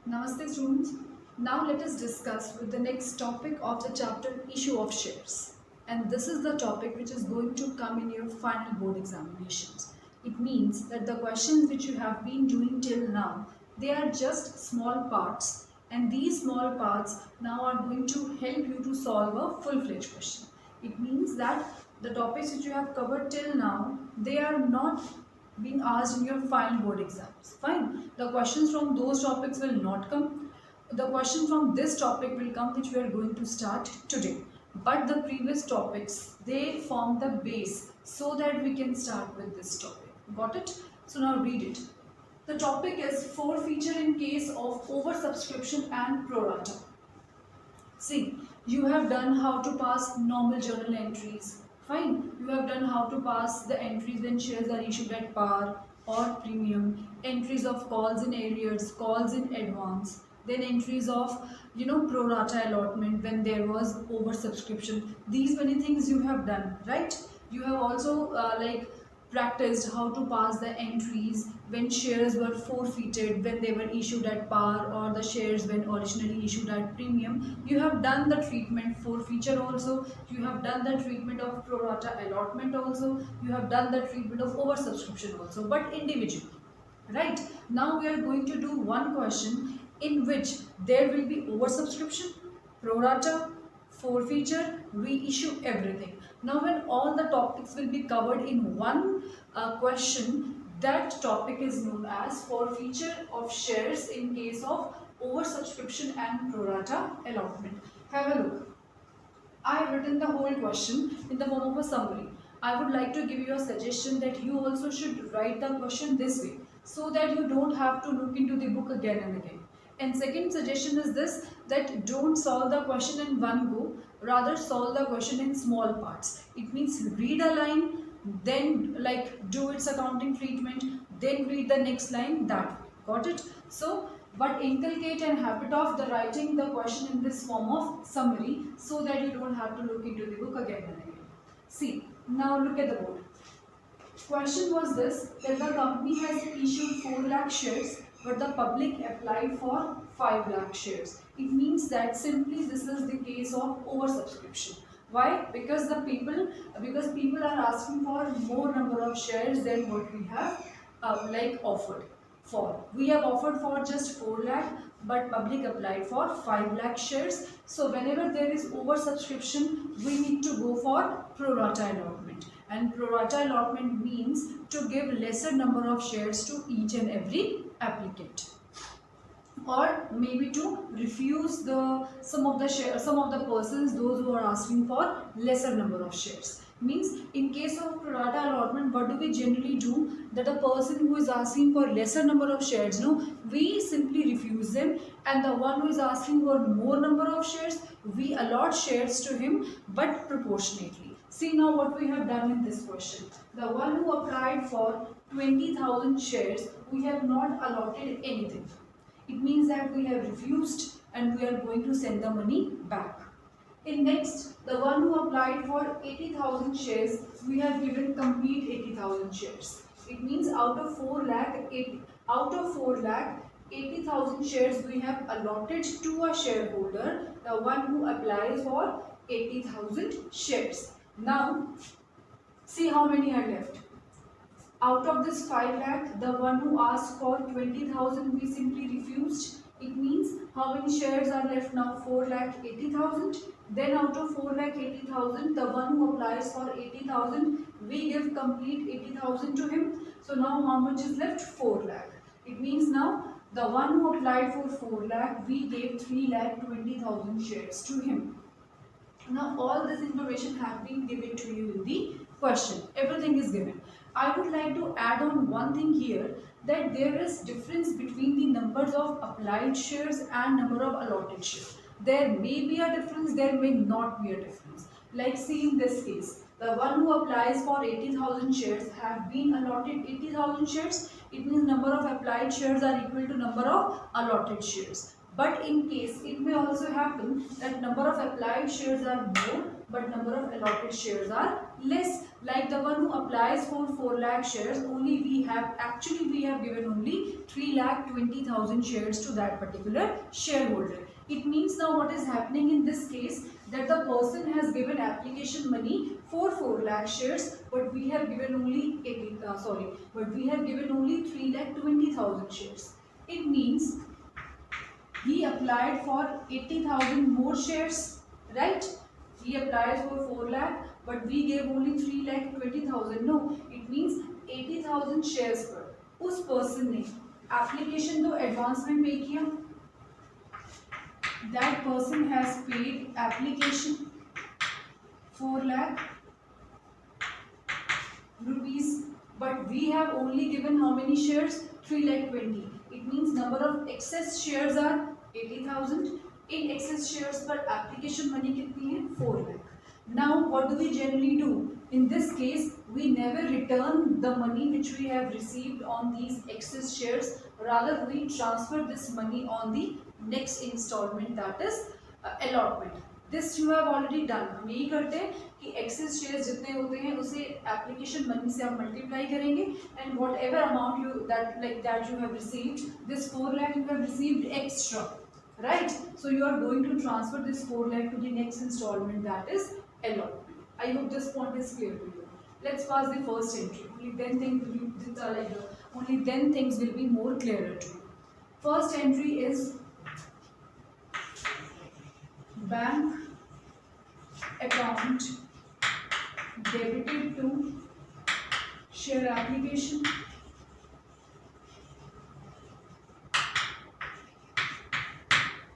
Namaste students. Now let us discuss with the next topic of the chapter issue of shares. And this is the topic which is going to come in your final board examinations. It means that the questions which you have been doing till now, they are just small parts, and these small parts now are going to help you to solve a full-fledged question. It means that the topics which you have covered till now, they are not being asked in your final board exams. Fine. The questions from those topics will not come. The question from this topic will come, which we are going to start today. But the previous topics, they form the base so that we can start with this topic. Got it? So now read it. The topic is forfeiture in case of oversubscription and prorata. See, you have done how to pass normal journal entries. Fine. You have done how to pass the entries when shares are issued at par or premium, entries of calls in arrears, calls in advance, then entries of pro rata allotment when there was oversubscription. These many things you have done, right? You have also practiced how to pass the entries when shares were forfeited when they were issued at par, or the shares when originally issued at premium. You have done the treatment forfeiture also, you have done the treatment of pro rata allotment also, you have done the treatment of oversubscription also, but individually. Right? Now we are going to do one question in which there will be oversubscription, pro rata, forfeiture, reissue, everything. Now when all the topics will be covered in one question, that topic is known as forfeiture of shares in case of oversubscription and pro rata allotment. Have a look. I have written the whole question in the form of a summary. I would like to give you a suggestion that you also should write the question this way, so that you don't have to look into the book again and again. And second suggestion is this, that don't solve the question in one go, rather solve the question in small parts. It means read a line, then do its accounting treatment, then read the next line, that way. Got it? So, but inculcate an habit of the writing the question in this form of summary, so that you don't have to look into the book again and again. See, now look at the board. Question was this, that the company has issued 4 lakh shares, but the public applied for 5 lakh shares. It means that simply this is the case of oversubscription. Why? Because people are asking for more number of shares than what we have offered for. We have offered for just 4 lakh, but public applied for 5 lakh shares. So whenever there is oversubscription, we need to go for pro rata allotment. And pro rata allotment means to give lesser number of shares to each and every applicant, or maybe to refuse some of the persons, those who are asking for lesser number of shares. Means in case of pro rata allotment, what do we generally do? That a person who is asking for lesser number of shares, we simply refuse them, and the one who is asking for more number of shares, we allot shares to him, but proportionately. See now what we have done in this question. The one who applied for 20,000 shares, we have not allotted anything. It means that we have refused and we are going to send the money back. In next, the one who applied for 80,000 shares, we have given complete 80,000 shares. It means out of 4 lakh, 80,000 shares we have allotted to a shareholder, the one who applies for 80,000 shares. Now, see how many are left. Out of this 5 lakh, the one who asked for 20,000, we simply refused. It means how many shares are left now? 4 lakh 80,000. Then out of 4 lakh 80,000, the one who applies for 80,000, we give complete 80,000 to him. So now how much is left? 4 lakh. It means now the one who applied for 4 lakh, we gave 3 lakh 20,000 shares to him. Now all this information have been given to you in the question. Everything is given. I would like to add on one thing here, that there is difference between the numbers of applied shares and number of allotted shares. There may be a difference, there may not be a difference. Like see in this case, the one who applies for 80,000 shares have been allotted 80,000 shares. It means number of applied shares are equal to number of allotted shares. But in case, it may also happen that number of applied shares are more, but number of allotted shares are less. Like the one who applies for 4 lakh shares, only we have given only 3,20,000 shares to that particular shareholder. It means now what is happening in this case, that the person has given application money for 4 lakh shares, but we have given only 3,20,000 shares. It means he applied for 80,000 more shares, right? He applies for 4 lakh, but we gave only 3,20,000. No, it means 80,000 shares पर उस person ने application तो advance में pay किया, that person has paid application 4 lakh rupees, but we have only given how many shares? 3,20,000. It means number of excess shares are 80,000. In excess shares पर application money कितनी है? 4 lakh. Now what do we generally do? In this case, we never return the money which we have received on these excess shares. Rather, we transfer this money on the next installment, that is allotment. This you have already done. हम यही करते हैं कि excess shares जितने होते हैं उसे application money से आप multiply करेंगे, and whatever amount you have received, this 4 lakh you have received extra, right? So you are going to transfer this 4 lakh to the next installment, that is allotment. I hope this point is clear to you. Let's pass the first entry. Only then things will be more clearer to you. First entry is bank account debited to share application.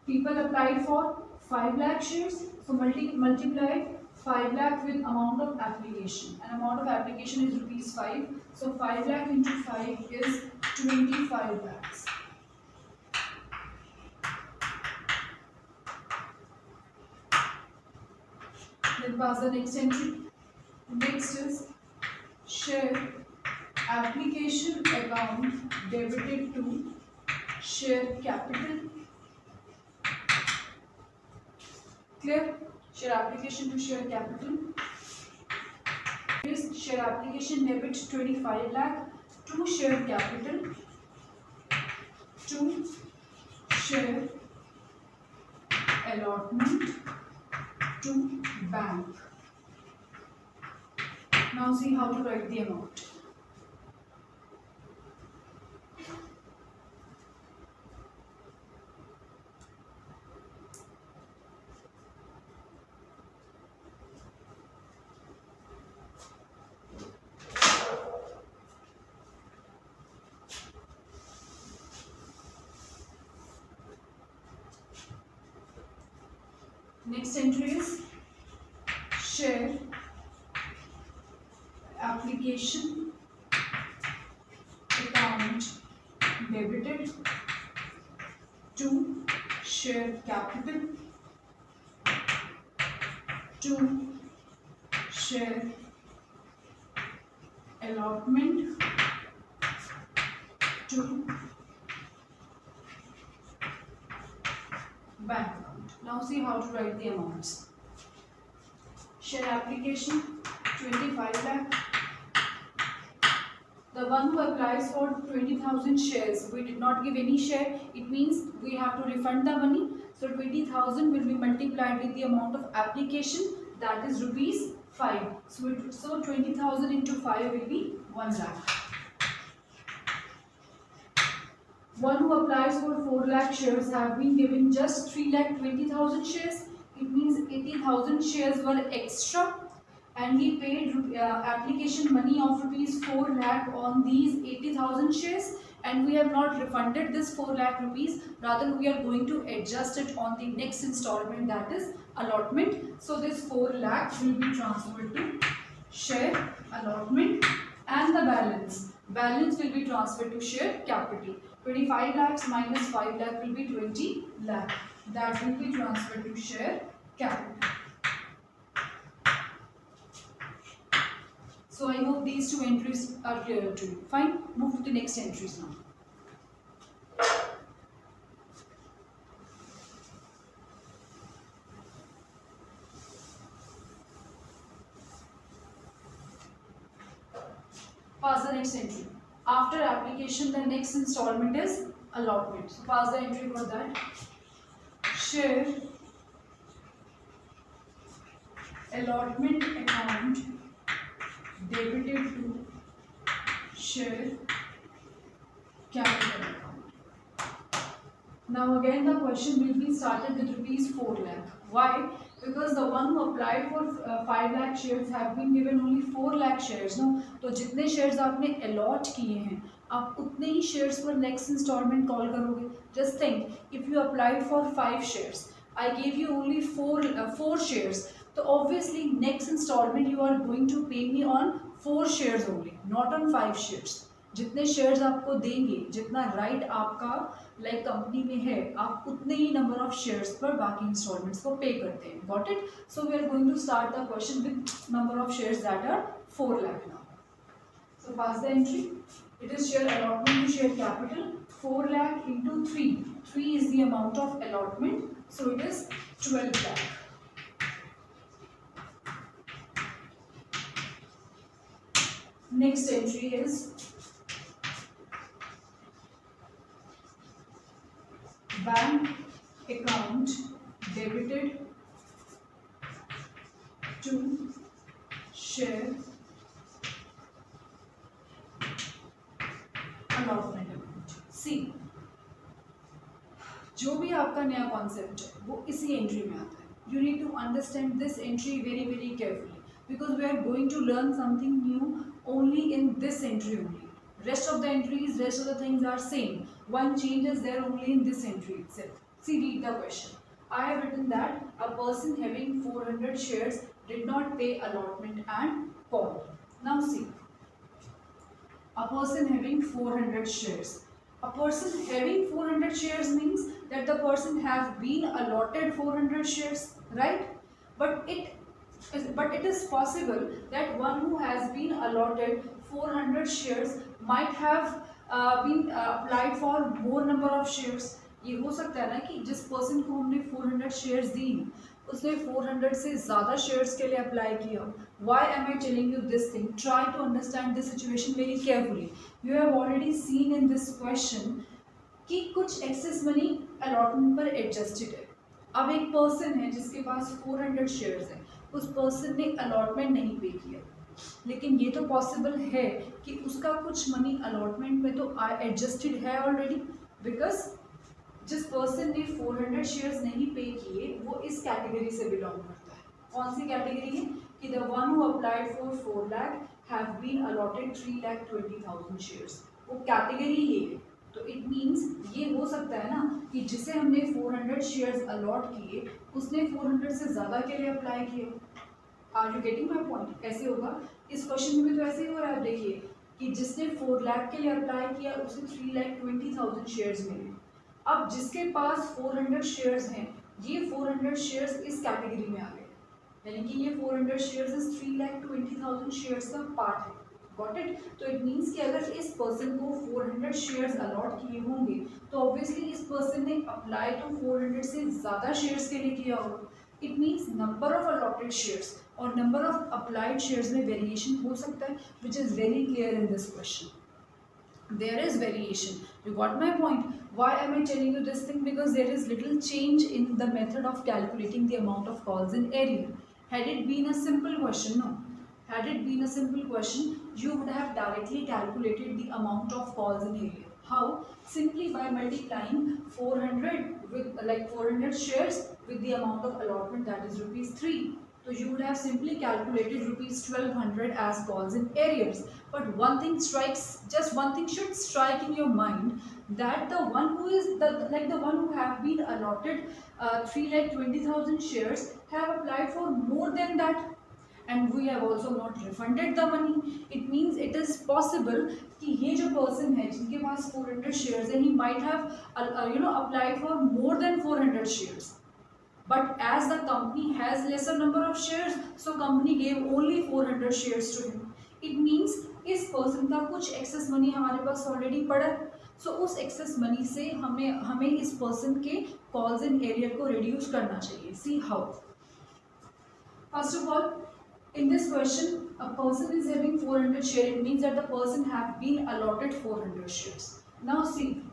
People applied for 5 lakh shares, so multiply 5 lakh with amount of application, and amount of application is rupees 5, so 5 lakh into 5 is 25 lakhs. Then pass the next entry. Next is share application account debited to share capital. Clear? Share application to share capital. Is share application debit 25 lakh to share capital to share allotment to bank. Now see how to write the amount. Next entry is share application account debited to share capital to share allotment to bank account. Now see how to write the amounts. Share application 25 lakh. The one who applies for 20,000 shares, we did not give any share. It means we have to refund the money. So 20,000 will be multiplied with the amount of application, that is rupees 5. So 20,000 into 5 will be 1 lakh. One who applies for 4 lakh shares have been given just 3,20,000 shares. It means 80,000 shares were extra, and he paid application money of rupees 4 lakh on these 80,000 shares, and we have not refunded this 4 lakh rupees. Rather, we are going to adjust it on the next installment, that is allotment. So this 4 lakh will be transferred to share allotment, and the balance will be transferred to share capital. 25 lakhs minus 5 lakh will be 20 lakh. That will be transferred to share capital. So I hope these two entries are clear to you. Fine. Move to the next entries now. next entry. After application, the next installment is allotment. So pass the entry for that. Share allotment account debited to share capital account. Now again the question will be started with rupees 4 lakh. Why? Because the one who applied for 5 lakh shares have been given only 4 lakh shares. No, तो जितने shares आपने allot किए हैं आप उतने ही shares पर next installment call करोगे. Just think, if you applied for 5 shares, I gave you only 4 shares. So obviously next installment you are going to pay me on 4 shares only, not on 5 shares. जितने shares आपको देंगे, जितना right आपका like company में है, आप उतने ही number of shares पर बाकी इंस्टॉलमेंट्स को पे करते हैं. Got it? So we are going to start the question with number of shares that are 4 lakh now. So pass the entry. It is share allotment to share capital 4 lakh into 3. 3 is the amount of allotment, so it is 12 lakh. Next entry is bank account debited to share allotment account. See, जो भी आपका नया concept है वो इसी entry में आता है. You need to understand this entry very very carefully because we are going to learn something new only in this entry only. Rest of the entries, rest of the things are same. One change is there only in this entry itself. See, read the question. I have written that a person having 400 shares did not pay allotment and call. Now see, a person having 400 shares. A person having 400 shares means that the person have been allotted 400 shares, right? But it is possible that one who has been allotted 400 shares might have been applied for more number of shares. ये हो सकता है ना कि जिस person को हमने 400 shares दी उसने 400 से ज़्यादा शेयर्स के लिए अप्लाई किया. Why am I telling you this thing? Try to understand this situation very carefully. You have already seen in this question कि कुछ एक्सेस मनी अलॉटमेंट पर एडजस्टेड है. अब एक पर्सन है जिसके पास 400 शेयर्स हैं, उस पर्सन ने अलॉटमेंट नहीं पे किया, लेकिन ये तो पॉसिबल है कि उसका कुछ मनी अलॉटमेंट में तो एडजस्टेड है ऑलरेडी. बिकॉज जिस पर्सन ने 400 शेयर्स नहीं पे किए वो इस कैटेगरी से बिलोंग करता है. कौन सी कैटेगरी है? कि the one who applied for 4 lakh have been allotted 3,20,000 shares. वो कैटेगरी ये है. तो इट मीन्स ये हो सकता है ना कि जिसे हमने 400 शेयर्स अलॉट किए उसने 400 से ज़्यादा के लिए अप्लाई किए. Are you getting my point? ऐसे होगा. इस क्वेश्चन में भी तो ऐसे ही हो रहा है. आप देखिए कि जिसने 4 lakh के लिए अप्लाई किया उसे 3,20,000 शेयर्स मिले. अब जिसके पास 400 शेयर्स हैं ये 400 शेयर्स इस कैटेगरी में आ गए, यानी कि ये 400 शेयर्स इस 3,20,000 शेयर्स का पार्ट है. Got it? तो इट मीन्स कि अगर इस पर्सन को 400 शेयर्स अलॉट किए होंगे तो ऑब्वियसली इस पर्सन ने अप्लाई तो 400 से ज़्यादा शेयर्स के लिए किया होगा. It means number of allotted shares और नंबर ऑफ अप्लाइड शेयर्स में वेरिएशन हो सकता है, which is very clear in this question. There is variation. You got my point? Why am I telling you this thing? Because there is little change in the method of calculating the amount of calls in area. Had it been a simple question, no. Had it been a simple question, you would have directly calculated the amount of calls in area. How? Simply by multiplying 400 with 400 shares with the amount of allotment, that is rupees 3. So you would have simply calculated rupees 1,200 as calls in arrears. But one thing should strike in your mind, that the one who is the one who have been allotted 3,20,000 shares have applied for more than that, and we have also not refunded the money. It means it is possible कि ये जो person है जिनके पास 400 shares है, he might have applied for more than 400 shares. But as the company has lesser number of shares, so company gave only 400 shares to him. It means इस person का कुछ excess money हमारे पास already पड़ा है. सो उस excess money से हमें इस पर्सन के कॉल्स इन एरियर को रिड्यूस करना चाहिए. See how. First of all, in this question a person is having 400 shares, it means that the person have been allotted 400 shares. Now see,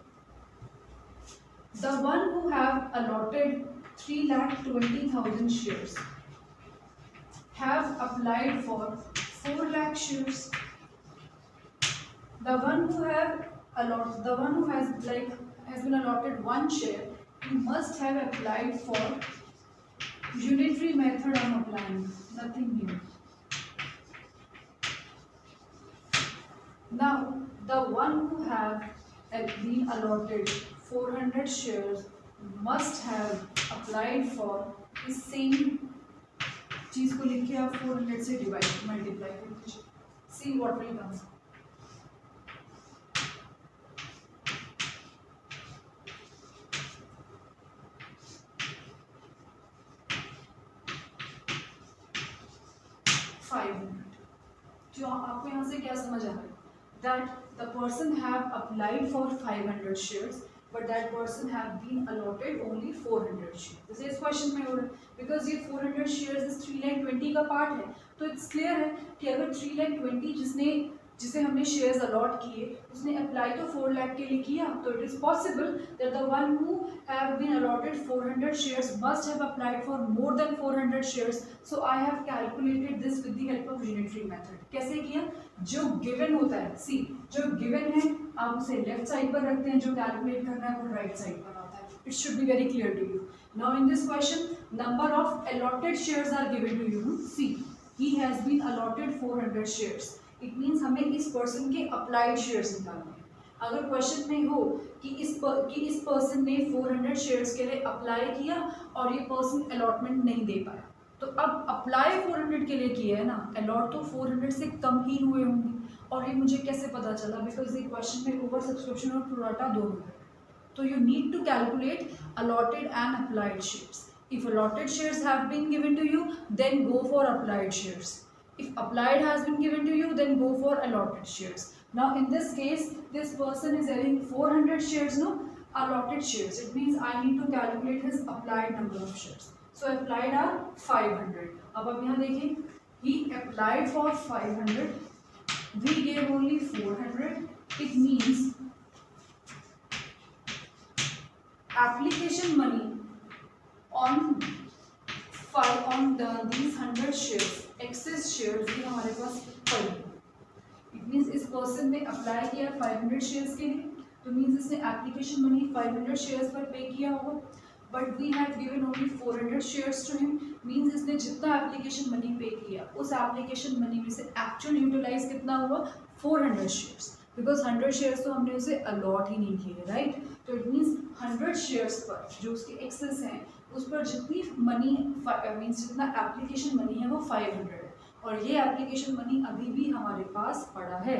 the one who have allotted 3,20,000 shares have applied for 4 lakh shares. The one who has been allotted 1 share, he must have applied for unitary method. I'm applying, nothing new. Now the one who have been allotted 400 shares must have applied for the same चीज को लिख के आप 400 से multiply कर दीजिए. See what will come. जो आपको यहाँ से क्या समझ आ रहा है, that the person have applied for 500 shares but that person have been allotted only 400 shares. जैसे इस क्वेश्चन में हो रहा है, because ये 400 shares इस 3,20,000 का पार्ट है, तो इट्स क्लियर है कि अगर 3,20,000 जिसे हमने शेयर्स अलॉट किए उसने अप्लाई तो 4 लाख के लिए किया, तो it is possible that the one who have been allotted 400 shares must have applied for more than 400 shares. So I have calculated this with the help of unitary method. कैसे किया? जो गिवन होता है, सी जो गिवन है आप उसे left side पर रखते हैं, जो कैलकुलेट करना है वो राइट साइड पर होता है. It should be very clear to you. Now in this question number of allotted shares are given to you. See he has been allotted 400 shares. It means हमें इस पर्सन के applied shares निकालने हैं. अगर question में हो कि इस पर्सन ने 400 शेयर्स के लिए अप्लाई किया और ये पर्सन अलॉटमेंट नहीं दे पाया, तो अब अप्लाई 400 के लिए किया है ना, अलॉट तो 400 से कम ही हुए होंगे. और ये मुझे कैसे पता चला? बिकॉज ये क्वेश्चन में ओवर सब्सक्रिप्शन और प्रोराटा दोनों है. तो you need to calculate allotted and applied shares. If allotted shares have been given to you then go for applied shares. If applied has been given to you, then go for allotted shares. Now in this case, this person is having 400 shares, no? Allotted shares. It means I need to calculate his applied number of shares. So applied are 500. अब आप यहाँ देखिए, he applied for 500. We gave only 400. It means application money on these 100 shares. Excess shares भी हमारे पास पड़ी. It means इस person ने अप्लाई किया 500 शेयर्स के लिए, तो मीन्स इसने एप्लीकेशन मनी 500 शेयर्स पर पे किया होगा. But we have given only 400 shares to him. Means इसने जितना एप्लीकेशन मनी पे किया उस एप्लीकेशन मनी में से एक्चुअल यूटिलाइज कितना हुआ? 400 शेयर्स. बिकॉज 100 शेयर्स तो हमने उसे अलॉट ही नहीं किए, राइट? तो इट मीन्स 100 शेयर्स पर जो उसके एक्सेस हैं उस पर जितनी मनी मीन्स जितना एप्लीकेशन मनी है वो 500 है, और ये एप्लीकेशन मनी अभी भी हमारे पास पड़ा है.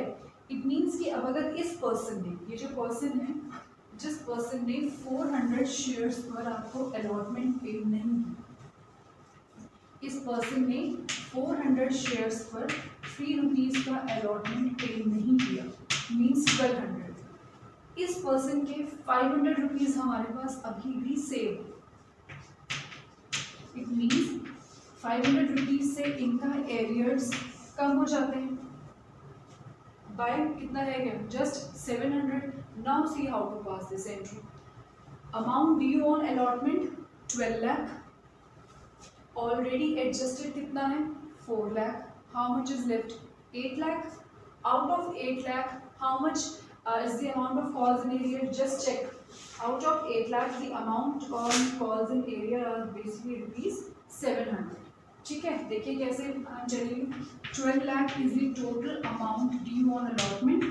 इट मीन्स कि अब अगर इस पर्सन ने, ये जो पर्सन है जिस पर्सन ने 400 शेयर्स पर आपको अलॉटमेंट पे नहीं, इस पर्सन ने 400 शेयर्स पर 3 रुपीज़ का अलॉटमेंट पे नहीं किया, मीन्स 1200. इस पर्सन के 500 रुपीज़ हमारे पास अभी भी सेव. इट मीन्स 500 रुपीज़ से इनका एरियर्स कम हो जाते हैं. बाय कितना रह गया? Just 700. Now see how to pass this entry. Amount due on allotment 12 lakh. Already adjusted कितना है? 4 lakh. How much is left? 8 lakh. Out of 8 lakh how much is the amount of calls in area? Just check. Out of 8 lakh, the amount on calls in area are basically rupees 700. ठीक है, देखिए कैसे I'm telling you. 12 lakh is the total amount due on allotment.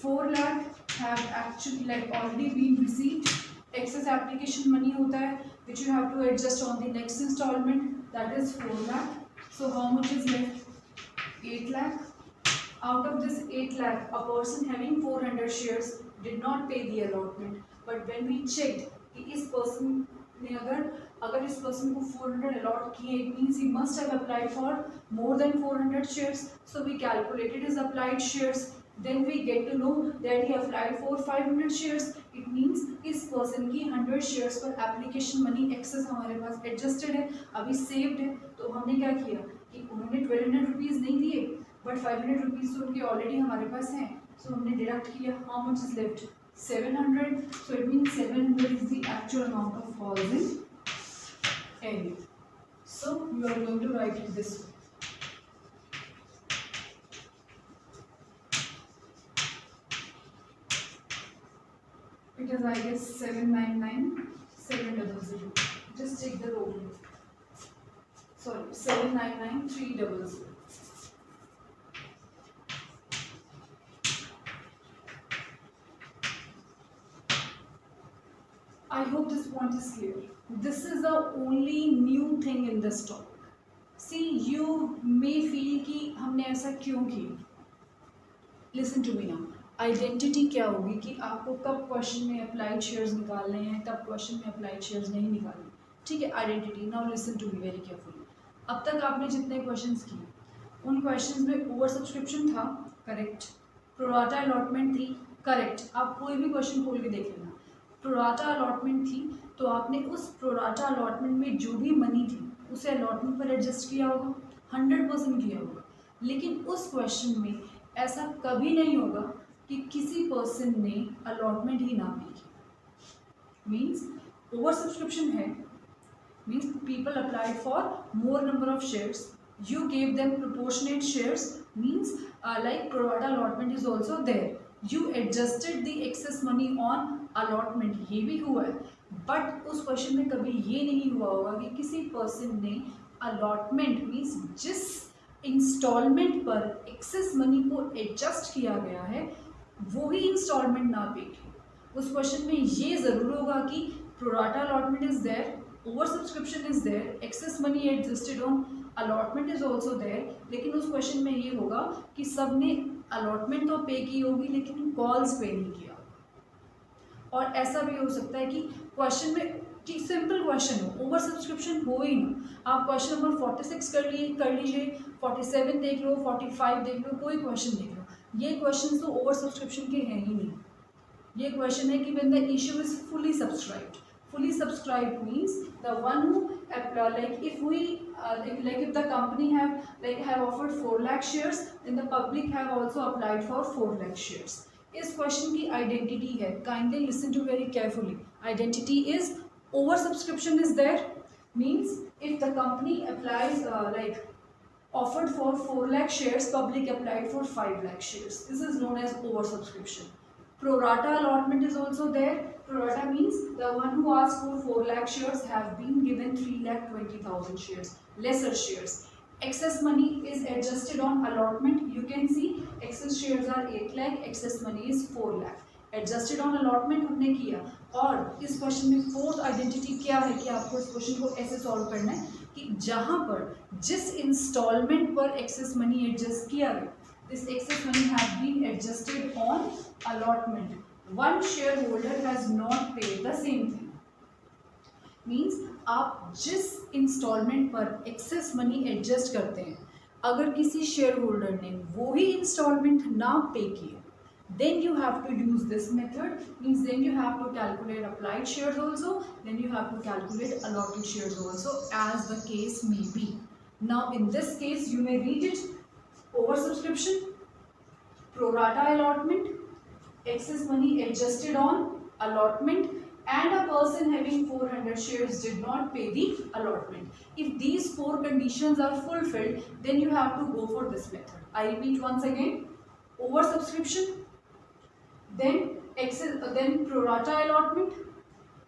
4 lakh have actually already been received. Excess application money होता है which you have to adjust on the next installment. That is 4 lakh. So how much is left? 8 lakh. Out of this 8 lakh, a person having 400 shares did not pay the allotment. But when we checked कि इस person ने अगर इस person को 400 allot किए, it means he must have applied for more than 400 shares. So we calculated his applied shares. Then we get to know that he applied for 500 shares. It means इस person की 100 shares पर application money access हमारे पास adjusted है, अभी saved है। तो हमने क्या किया कि उन्होंने 1200 रुपीज़ नहीं दिए बट 500 रुपीज़ तो उनके ऑलरेडी हमारे पास हैं, सो हमने डिडक्ट किया। How much is left? 700. So it means 700 is the actual amount of falls in N. So you are going to write it this way. It is, I guess, 799 700. Just take the row. Sorry, 799 300. I hope this point is clear. This is the only new thing in this topic. See, you may feel कि हमने ऐसा क्यों किया. Listen to me now. Identity क्या होगी कि आपको कब क्वेश्चन में अप्लाइड शेयर्स निकालने हैं, कब क्वेश्चन में अप्लाइड शेयर्स नहीं निकालने. ठीक है, identity. Now listen to me very carefully. अब तक आपने जितने क्वेश्चंस किए उन क्वेश्चंस में ओवर सब्सक्रिप्शन था, करेक्ट. प्रोराटा अलॉटमेंट थी, करेक्ट. आप कोई भी क्वेश्चन खोल के देख लेना. प्रोराटा अलॉटमेंट थी तो आपने उस प्रोराटा अलॉटमेंट में जो भी मनी थी उसे अलॉटमेंट पर एडजस्ट किया होगा, 100% किया होगा. लेकिन उस क्वेश्चन में ऐसा कभी नहीं होगा कि किसी पर्सन ने अलॉटमेंट ही ना पे की. मीन्स ओवर सब्सक्रिप्शन है, means people applied for more number of shares, you gave them proportionate shares, means like prorata allotment is also there, you adjusted the excess money on allotment, ये भी हुआ है. But उस question में कभी ये नहीं हुआ होगा कि किसी पर्सन ने अलॉटमेंट मीन्स जिस इंस्टॉलमेंट पर एक्सेस मनी को एडजस्ट किया गया है वो ही इंस्टॉलमेंट ना पे की. उस क्वेश्चन में ये ज़रूर होगा कि pro rata allotment is there, over subscription is there, excess money adjusted on allotment is also there. लेकिन उस क्वेश्चन में ये होगा कि सब ने अलॉटमेंट तो पे की होगी लेकिन कॉल्स पे नहीं किया. और ऐसा भी हो सकता है कि क्वेश्चन में कि सिंपल क्वेश्चन हो, ओवर सब्सक्रिप्शन हो ही ना. आप क्वेश्चन नंबर 46 कर लीजिए, 47 देख लो, 45 देख लो, कोई क्वेश्चन देख लो, ये क्वेश्चन तो ओवर सब्सक्रिप्शन के हैं ही नहीं. ये क्वेश्चन है कि when the issue is fully subscribed. Fully subscribed means the one who like if the company have offered 4 lakh shares, then the public have also applied for 4 lakh shares. इस question की identity है, kindly listen to very carefully. Identity is over subscription is there, means if the company applies offered for 4 lakh shares, public applied for 5 lakh shares. This is known as over subscription. Prorata allotment is also there. Prorata means the one who asked for 4 lakh shares have been given 3,20,000 shares, lesser shares. Excess money is adjusted on allotment. You can see excess shares are 8 lakh, excess money is 4 lakh. Adjusted on allotment हमने किया. और इस question में fourth identity क्या है कि आपको इस क्वेश्चन को ऐसे सॉल्व करना है कि जहाँ पर जिस इंस्टॉलमेंट पर एक्सेस मनी एडजस्ट किया गया, this excess money has been adjusted on allotment. One shareholder has not paid the same thing. Means आप जिस इंस्टॉलमेंट पर एक्सेस मनी एडजस्ट करते हैं, अगर किसी शेयर होल्डर ने वो ही इंस्टॉलमेंट ना पे किए, then you have to use this method. Means then you have to calculate applied shares also, then you have to calculate allotted shares also, as the case may be. Now in this case you may read it: over subscription, prorata allotment, excess money adjusted on allotment, and a person having 400 shares did not pay the allotment. If these 4 conditions are fulfilled, then you have to go for this method. I repeat once again: over subscription, then prorata allotment,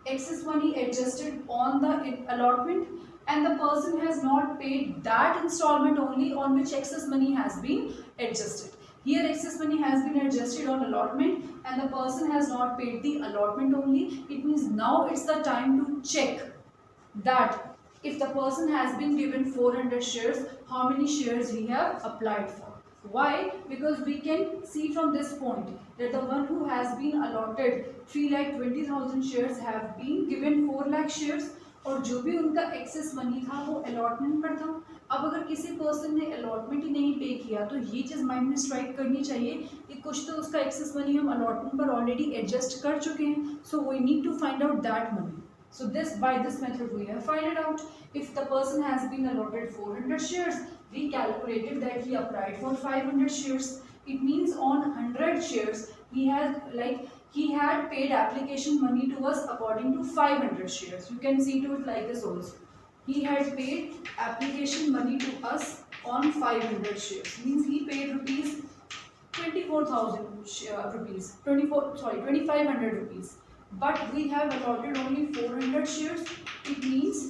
excess money adjusted on the allotment, and the person has not paid that installment only on which excess money has been adjusted. Here excess money has been adjusted on allotment and the person has not paid the allotment only. It means now it's the time to check that if the person has been given 400 shares, how many shares he have applied for. Why? Because we can see from this point that the one who has been allotted 3,20,000 shares have been given 4 lakh shares, और जो भी उनका excess money था वो allotment पर था. अब अगर किसी पर्सन ने अलॉटमेंट ही नहीं पे किया तो ये चीज़ माइंड में स्ट्राइक करनी चाहिए कि कुछ तो उसका एक्सेस मनी हम अलॉटमेंट पर ऑलरेडी एडजस्ट कर चुके हैं, so we need to find out that money. So by this method we have find it out. If the person has been allotted 400 shares, we calculated that he applied for 500 shares. It means on 100 shares he had paid application money to us according to 500 shares. You can see to it like this also. He had paid application money to us on 500 shares. Means he paid rupees 24,000 rupees. 2,500 rupees. But we have allotted only 400 shares. It means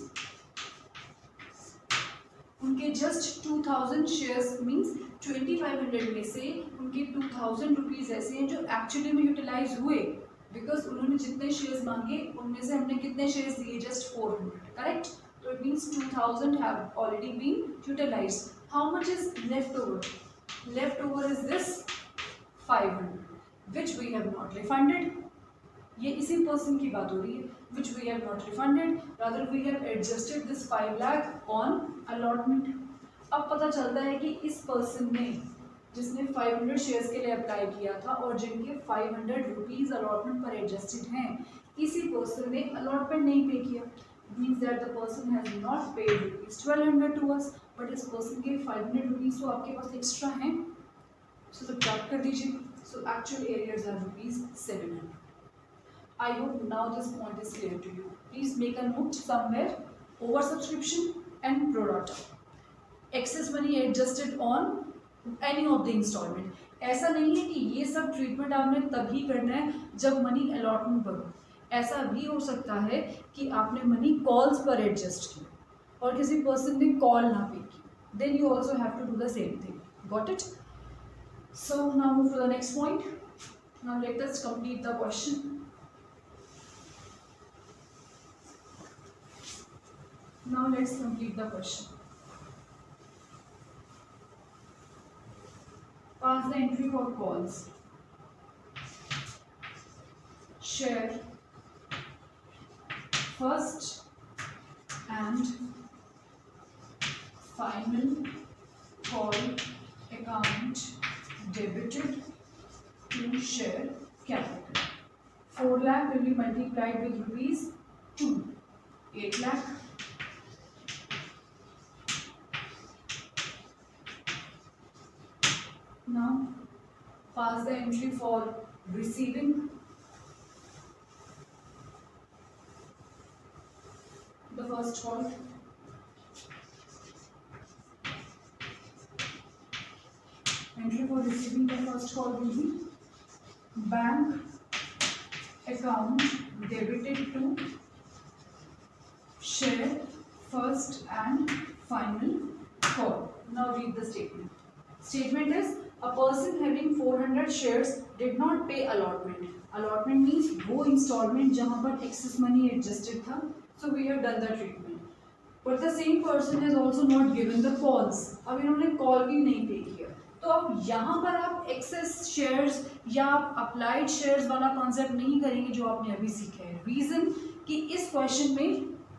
उनके just 2000 shares means 2500 में से उनके 2000 rupees ऐसे हैं जो actually में utilise हुए, because उन्होंने जितने शेयर्स मांगे उनमें से हमने कितने शेयर्स दिए, जस्ट 400, करेक्ट. तो it means 2000 have already been utilized. How much is left over? Left over is this 500 which we have not refunded. ये इसी पर्सन की बात हो रही है, which we have not refunded, rather we have adjusted this 5 lakh on allotment. अब पता चलता है कि इस पर्सन ने जिसने 500 शेयर्स के लिए अप्लाई किया था और जिनके 500 रुपीज़ अलॉटमेंट पर एडजस्टेड हैं, इसी पर्सन ने अलॉटमेंट नहीं पे किया. It means that the person has not paid rupees 1200 to us, but इस पर्सन के 500 रुपीज़ तो आपके पास एक्स्ट्रा हैं, so सब्ट्रैक्ट कर दीजिए. So actual areas are rupees 700. I hope now this point is clear to you. Please make a note somewhere. Oversubscription and pro rata. Excess money adjusted on any of the installment. ऐसा नहीं है कि ये सब treatment आपने तभी करना है जब मनी अलॉटमेंट पर हो. ऐसा भी हो सकता है कि आपने मनी कॉल्स पर एडजस्ट किया और किसी पर्सन ने कॉल ना पे की. Then you also have to do the same thing. Got it? So now move to the next point. Now let us complete the question. Now let's complete the question. Pass the entry for calls. Share first and final call account debited to share capital. 4 lakh will be multiplied with rupees 2. 8 lakh. Now pass the entry for receiving. The first call. Entry for receiving the first call will be bank account debited to share first and final call. Now read the statement. Statement is a person having 400 shares did not pay allotment. Allotment means वो installment जहाँ पर excess money adjusted था, so we have done the treatment. But the same person has also not given the calls. अब इन्होंने call भी नहीं पे किया, तो अब यहाँ पर आप excess shares या आप applied shares वाला concept नहीं करेंगे जो आपने अभी सीखा है. Reason कि इस question में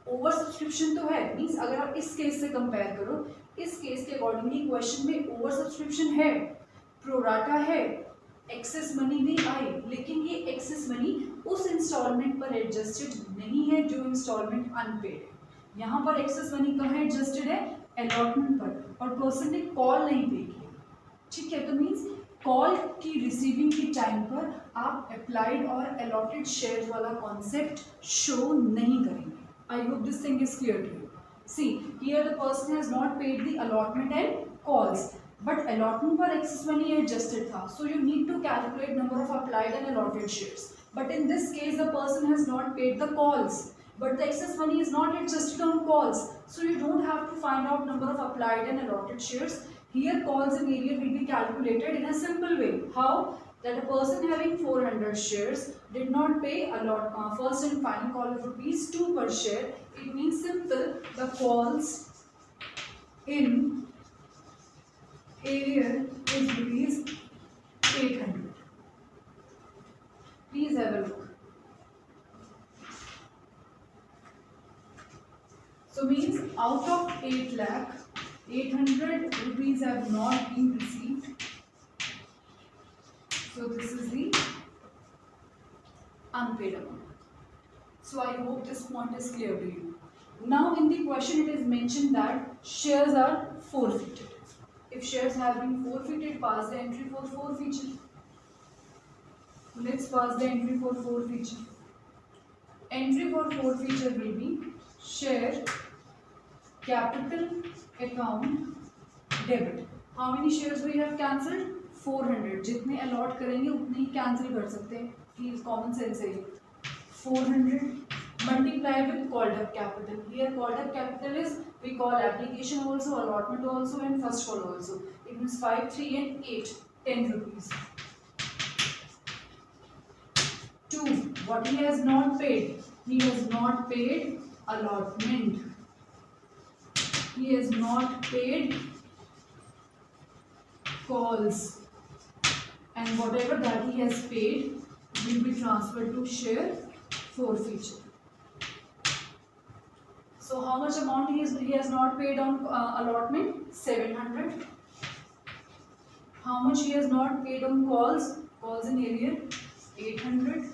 ओवर सब्सक्रिप्शन तो है, मीन्स अगर आप इस केस से कंपेयर करो, इस केस के अकॉर्डिंगली क्वेश्चन में ओवर सब्सक्रिप्शन है, प्रोराटा है, एक्सेस मनी भी आई, लेकिन ये एक्सेस मनी उस इंस्टॉलमेंट पर एडजस्टेड नहीं है जो इंस्टॉलमेंट अनपेड है. यहाँ पर एक्सेस मनी कहाँ एडजस्टेड है? अलॉटमेंट पर, और पर्सन ने कॉल नहीं पे किया. ठीक है, तो मीन्स कॉल की रिसीविंग की टाइम पर आप अप्लाइड और अलॉटेड शेयर वाला कॉन्सेप्ट शो नहीं करेंगे. I hope this thing is clear to you. See, here the person has not paid the allotment and calls, but allotment पर excess money adjusted था, so you need to calculate number of applied and allotted shares. But in this case, the person has not paid the calls, but the excess money is not adjusted on calls, so you don't have to find out number of applied and allotted shares. Here, calls in area will be calculated in a simple way. How? That a person having 400 shares did not pay first and final call of rupees 2 per share. It means simple, the calls in area is rupees 800. Please have a look. So means out of 8 lakh, 800 rupees have not been received. So this is the unpaid amount. So I hope this point is clear to you. Now in the question it is mentioned that shares are forfeited. If shares have been forfeited, pass the entry for forfeiture. Let's pass the entry for forfeiture. Entry for forfeiture will be share capital account debit. How many shares we have cancelled? 400. जितने allot करेंगे उतने ही cancel कर सकते हैं. Please common sense है ये. 400 multiply with called up capital. Here called up capital is we call application also, allotment also, and first call also. It means 5, 3, and 8. 10 rupees. 2. What he has not paid? He has not paid allotment. He has not paid calls, and whatever that he has paid will be transferred to share forfeiture. So how much amount he has not paid on allotment? 700. How much he has not paid on calls in area? 800.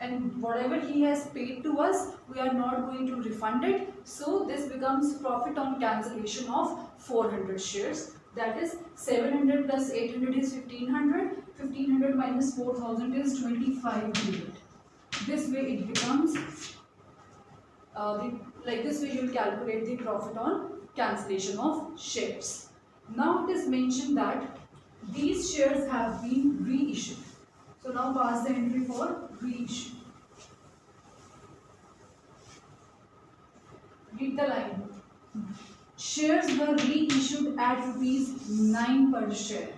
And whatever he has paid to us, we are not going to refund it. So this becomes profit on cancellation of 400 shares. That is 700 plus 800 is 1500. 1500 minus 4000 is 2500. This way it becomes like this way you will calculate the profit on cancellation of shares. Now it is mentioned that these shares have been reissued. So now pass the entry for reissue. Read the line. Shares were reissued at rupees 9 per share.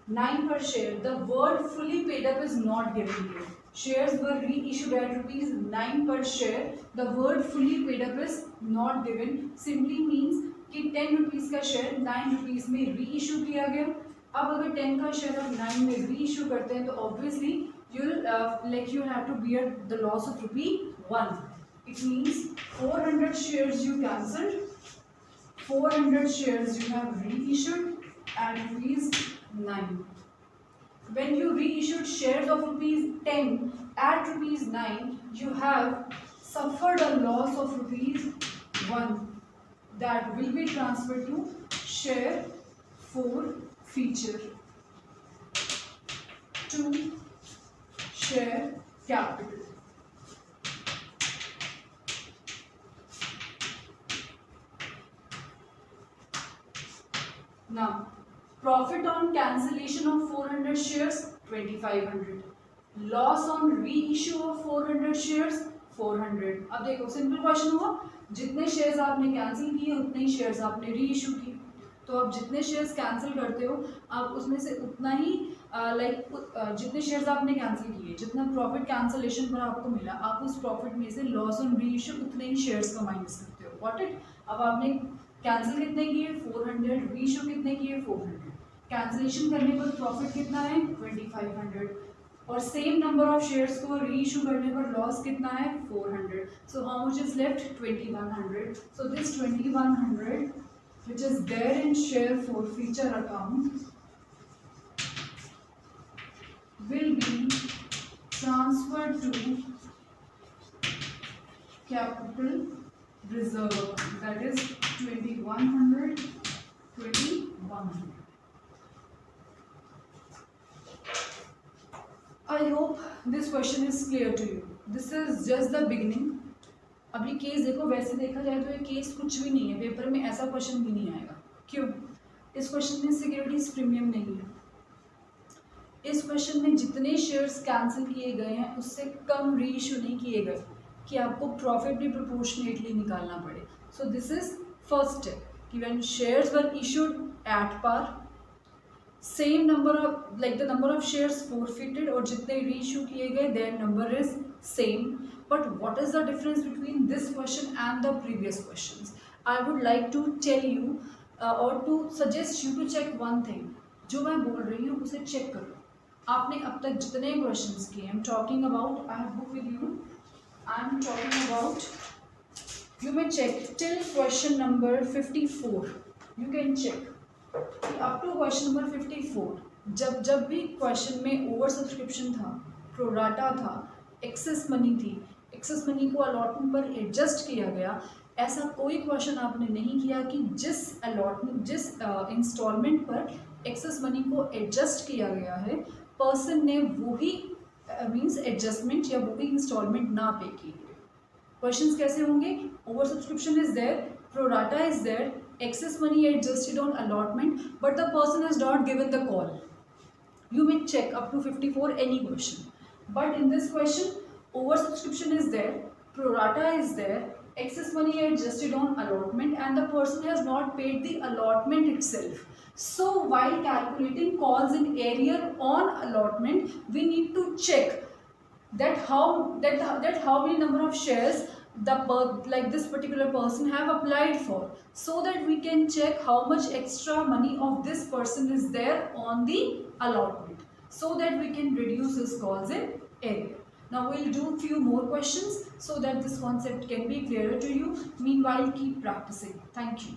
9 per share. The word fully paid up is not given here. Shares were reissued at rupees 9 per share. The word fully paid up is not given. Simply means कि 10 rupees का share 9 rupees में reissue किया गया. अब अगर 10 का share आप 9 में reissue करते हैं तो obviously you'll have to bear the loss of ₹1. It means 400 shares you cancelled. 400 shares you have reissued at ₹9. When you reissued shares of ₹10 at ₹9, you have suffered a loss of ₹1 that will be transferred to share forfeiture to share capital. Now, profit on cancellation of 400 shares 2500. Loss on reissue of 400 shares 400. अब देखो simple question हुआ, जितने shares आपने cancel किए उतने ही shares आपने reissue किए. तो आप जितने शेयर्स कैंसिल करते हो आप उसमें से उतना ही जितने शेयर्स आपने कैंसिल किए, जितना प्रॉफिट कैंसिलेशन पर आपको मिला, आप उस प्रॉफिट में से लॉस ऑन रीइश्यू उतने ही शेयर्स का माइनस करते हो. Got it? अब आपने कैंसिल कितने किए? 400. रीइश्यू कितने किए? 400. कैंसिलेशन करने पर प्रॉफिट कितना है? 2500. और सेम नंबर ऑफ शेयर्स को रीइश्यू करने पर लॉस कितना है? 400. So how much is left? 2100. So this 2100 which is there in share forfeiture account will be transferred to capital reserve account. That is 2100. I hope this question is clear to you. This is just the beginning. अभी case देखो, वैसे देखा जाए तो ये case कुछ भी नहीं है, पेपर में ऐसा क्वेश्चन भी नहीं आएगा. क्यों? इस क्वेश्चन में सिक्योरिटीज प्रीमियम नहीं है. इस क्वेश्चन में जितने शेयर्स कैंसिल किए गए हैं उससे कम रीइश्यू नहीं किए गए कि आपको प्रॉफिट भी प्रोपोर्शनेटली निकालना पड़े. So this is first step कि when shares were issued at par, same number of the number of shares forfeited और जितने रीइश्यू किए गए their number is same. But what is the difference between this question and the previous questions? I would like to tell you or to suggest you to check one thing. जो मैं बोल रही हूँ उसे check करो. आपने अब तक जितने questions किए, I'm talking about, I have book with you. I'm talking about, you may check till question number 54. You can check up to question number 54, जब भी क्वेश्चन में ओवर सब्सक्रिप्शन था, प्रोराटा था, एक्सेस मनी थी, excess money को allotment पर adjust किया गया, ऐसा कोई क्वेश्चन आपने नहीं किया कि जिस इंस्टॉलमेंट पर एक्सेस मनी को एडजस्ट किया गया है, पर्सन ने वही मीन्स एडजस्टमेंट या वही इंस्टॉलमेंट ना पे की है। क्वेश्चंस कैसे होंगे? Over subscription is there, pro rata is there, excess money adjusted on allotment, but the person has not given the call. You may check up to 54 any question, but in this question oversubscription is there, prorata is there, excess money adjusted on allotment, and the person has not paid the allotment itself. So while calculating calls in arrear on allotment, we need to check that how many number of shares this particular person have applied for, so that we can check how much extra money of this person is there on the allotment, so that we can reduce his calls in arrear. Now we'll do few more questions so that this concept can be clearer to you. Meanwhile, keep practicing. Thank you.